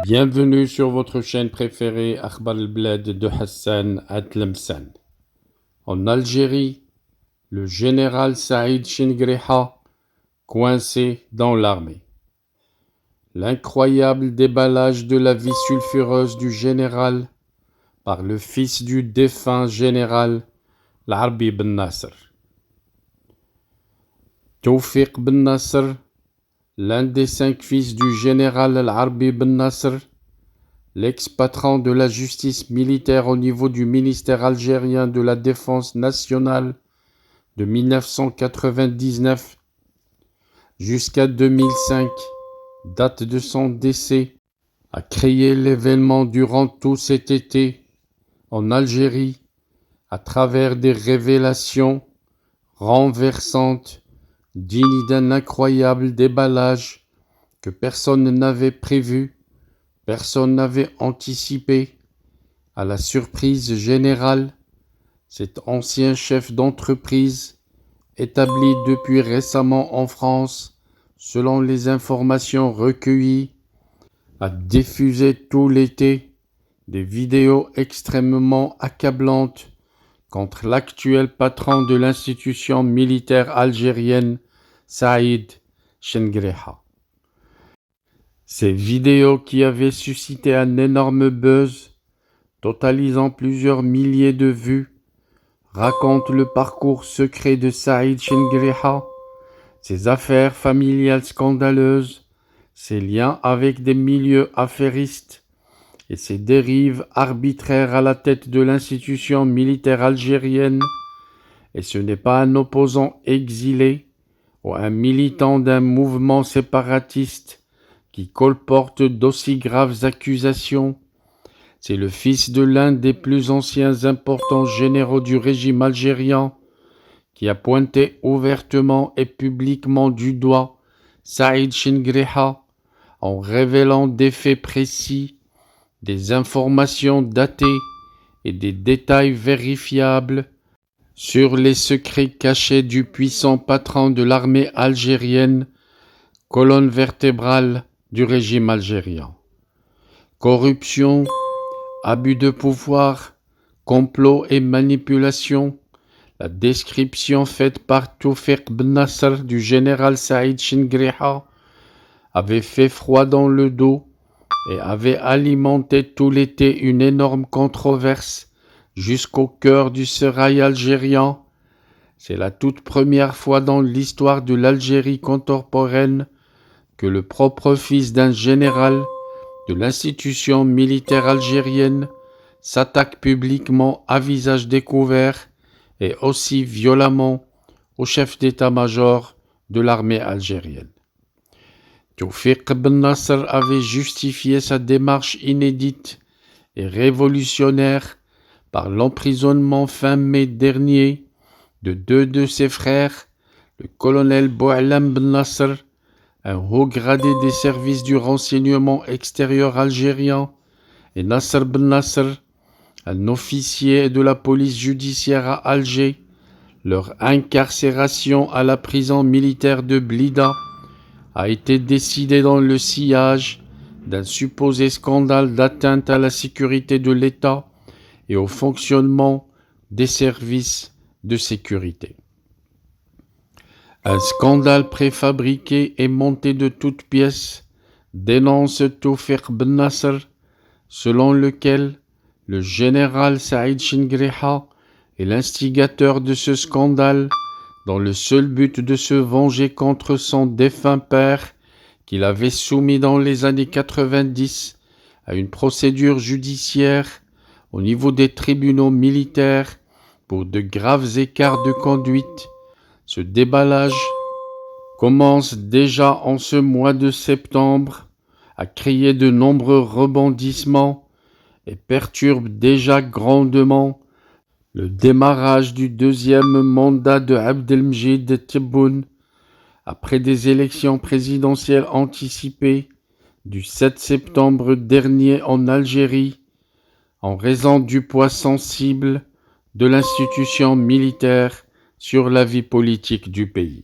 Bienvenue sur votre chaîne préférée Akhbar al-Blad de Hassan Atlemsan. En Algérie, le général Saïd Chingriha coincé dans l'armée. L'incroyable déballage de la vie sulfureuse du général par le fils du défunt général l'Arbi Ben Nasr. Tawfiq Ben Nasr, l'un des 5 fils du général l'Arbi Ben Nasr, l'ex-patron de la justice militaire au niveau du ministère algérien de la Défense nationale de 1999 jusqu'à 2005, date de son décès, a créé l'événement durant tout cet été en Algérie à travers des révélations renversantes dignes d'un incroyable déballage que personne n'avait prévu. Personne n'avait anticipé. À la surprise générale, cet ancien chef d'entreprise, établi depuis récemment en France, selon les informations recueillies, a diffusé tout l'été des vidéos extrêmement accablantes contre l'actuel patron de l'institution militaire algérienne, Saïd Chingriha. Ces vidéos qui avaient suscité un énorme buzz, totalisant plusieurs milliers de vues, racontent le parcours secret de Saïd Chingriha, ses affaires familiales scandaleuses, ses liens avec des milieux affairistes et ses dérives arbitraires à la tête de l'institution militaire algérienne. Et ce n'est pas un opposant exilé ou un militant d'un mouvement séparatiste qui colporte d'aussi graves accusations. C'est le fils de l'un des plus anciens importants généraux du régime algérien qui a pointé ouvertement et publiquement du doigt Saïd Chingriha en révélant des faits précis, des informations datées et des détails vérifiables sur les secrets cachés du puissant patron de l'armée algérienne, colonne vertébrale du régime algérien. Corruption, abus de pouvoir, complot et manipulation. La description faite par Tawfiq Ben Nasr du général Saïd Chingriha avait fait froid dans le dos et avait alimenté tout l'été une énorme controverse jusqu'au cœur du sérail algérien. C'est la toute première fois dans l'histoire de l'Algérie contemporaine que le propre fils d'un général de l'institution militaire algérienne s'attaque publiquement à visage découvert et aussi violemment au chef d'état-major de l'armée algérienne. Tawfiq Ben Nasr avait justifié sa démarche inédite et révolutionnaire par l'emprisonnement fin mai dernier de 2 de ses frères, le colonel Boualem Ben Nasr, un haut gradé des services du renseignement extérieur algérien, et Nasr Ben Nasr, un officier de la police judiciaire à Alger. Leur incarcération à la prison militaire de Blida a été décidée dans le sillage d'un supposé scandale d'atteinte à la sécurité de l'État et au fonctionnement des services de sécurité. Un scandale préfabriqué et monté de toutes pièces, dénonce Tawfiq Ben Nasr, selon lequel le général Saïd Chingriha est l'instigateur de ce scandale dans le seul but de se venger contre son défunt père qu'il avait soumis dans les années 90 à une procédure judiciaire au niveau des tribunaux militaires pour de graves écarts de conduite. Ce déballage commence déjà en ce mois de septembre à créer de nombreux rebondissements et perturbe déjà grandement le démarrage du 2e mandat de Abdelmjid Tebboune après des élections présidentielles anticipées du 7 septembre dernier en Algérie en raison du poids sensible de l'institution militaire sur la vie politique du pays.